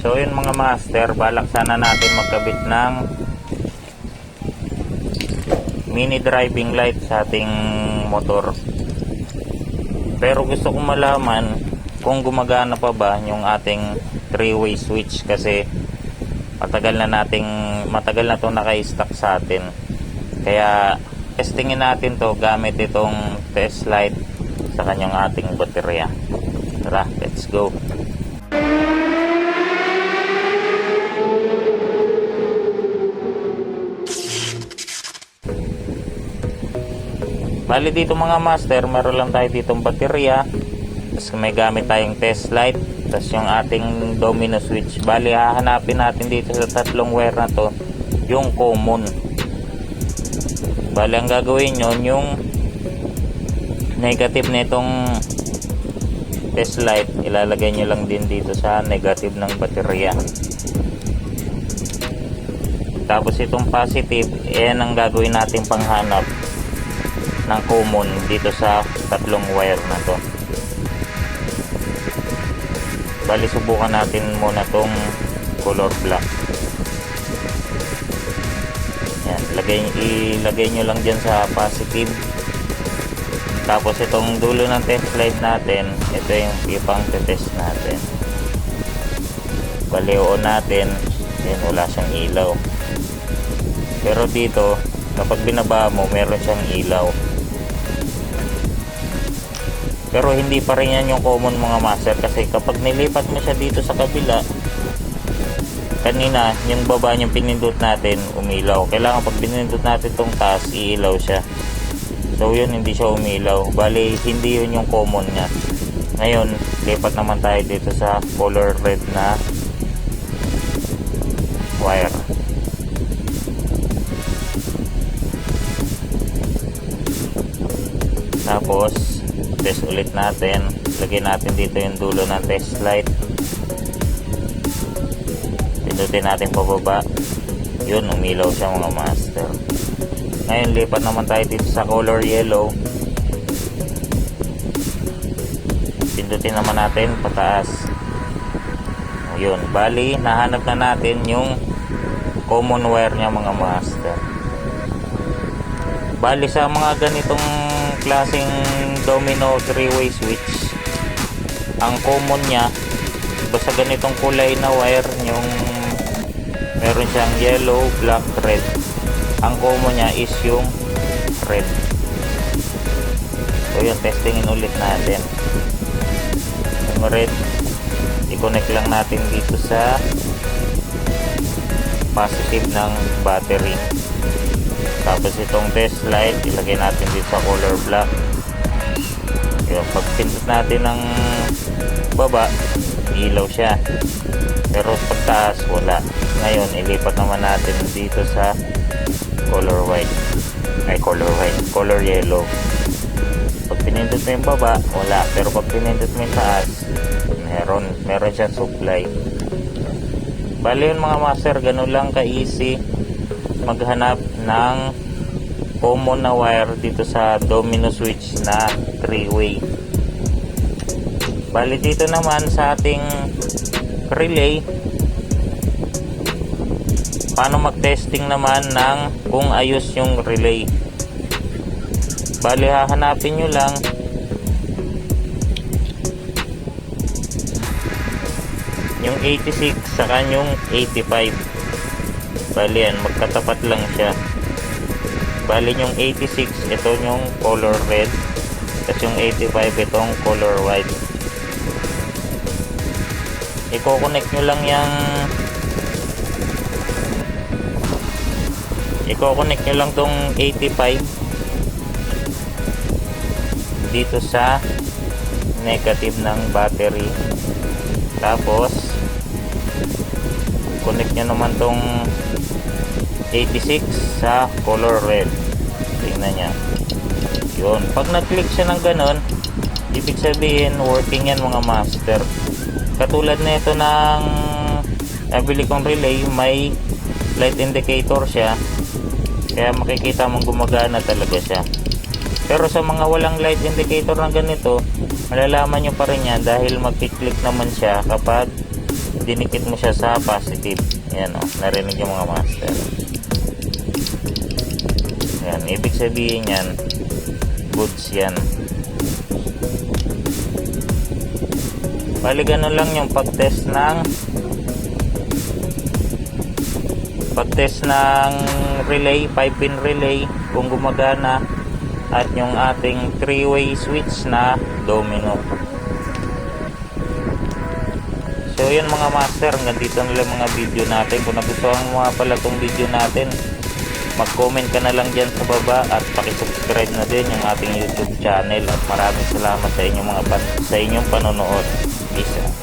So yun mga master, balak sana natin magkabit ng mini driving light sa ating motor. Pero gusto kong malaman kung gumagana pa ba yung ating 3-way switch, kasi matagal na itong naka-stock sa atin. Kaya testingin natin to gamit itong test light sa kanyang ating baterya. Tara, let's go. Bali dito mga master, meron lang tayo ditong baterya, tapos may gamit tayong test light, tapos yung ating domino switch. Bali hahanapin natin dito sa tatlong wire na to yung common. Bali ang gagawin nyo, yung negative nitong test light ilalagay nyo lang din dito sa negative ng baterya. Tapos itong positive, ang gagawin natin panghanap ng common dito sa tatlong wire na to. Bali subukan natin muna tong color black. Yan, ilagay nyo lang dyan sa positive. Tapos itong dulo ng test light natin, ito yung ipang test natin. Bali on natin, yan, wala siyang ilaw. Pero dito kapag binaba mo, meron siyang ilaw. Pero hindi pa rin yan yung common mga master, kasi kapag nilipat mo siya dito sa kabila, kanina yung baba yung pinindot natin umilaw. Kailangan pag pinindot natin itong taas, iilaw siya. So yun, hindi siya umilaw. Bali hindi yun yung common niya. Ngayon lipat naman tayo dito sa color red na wire. Tapos test ulit natin, lagyan natin dito yung dulo ng test light, pindutin natin pababa, yun, umilaw siya mga master. Ngayon lipat naman tayo dito sa color yellow, pindutin naman natin pataas, yun. Bali nahanap na natin yung common wire nya mga master. Bali sa mga ganitong klaseng domino 3-way switch, ang common nya basta ganitong kulay na wire, yung meron siyang yellow, black, red, ang common nya is yung red. So yun, testingin ulit natin yung red, i-connect lang natin dito sa positive ng battery. Tapos itong test light ilagay natin dito sa color black. Yung pag pindot natin ng baba, ilaw siya, pero pag taas wala. Ngayon ilipat naman natin dito sa color white, color yellow. Pag pinindot mo yung baba wala, pero pag pinindot mo yung taas, meron siya supply. Bali yun mga master, ganun lang ka easy maghanap ng common na wire dito sa domino switch na 3-way. Bali dito naman sa ating relay, paano mag-testing naman ng kung ayos yung relay. Bali hahanapin nyo lang yung 86 saka yung 85. Bali yan, magkatapat lang siya. Bali yung 86 ito yung color red, tapos yung 85 itong color white. I-connect nyo lang tong 85 dito sa negative ng battery. Tapos connect nyo naman tong 86 sa color red. Tingnan nya, yun, pag nag-click siya ng ganon, ibig sabihin working yan mga master. Katulad na ito ng nabili kong relay, may light indicator siya, kaya makikita mong gumagana talaga siya. Pero sa mga walang light indicator ng ganito, malalaman nyo pa rin yan dahil mag-click naman siya kapag dinikit mo siya sa positive. Yan o, narinig yung mga master. Yan, ibig sabihin yan, goods yan. Bali ganun lang yung pag-test ng relay, 5-pin relay kung gumagana, at yung ating 3-way switch na domino. So yun mga master, hanggang dito na lang mga video natin. Kung nagustuhan mo nga pala tong video natin, mag-comment ka na lang dyan sa baba at pakisubscribe na din yung ating YouTube channel. At maraming salamat sa inyong panonood. Peace out.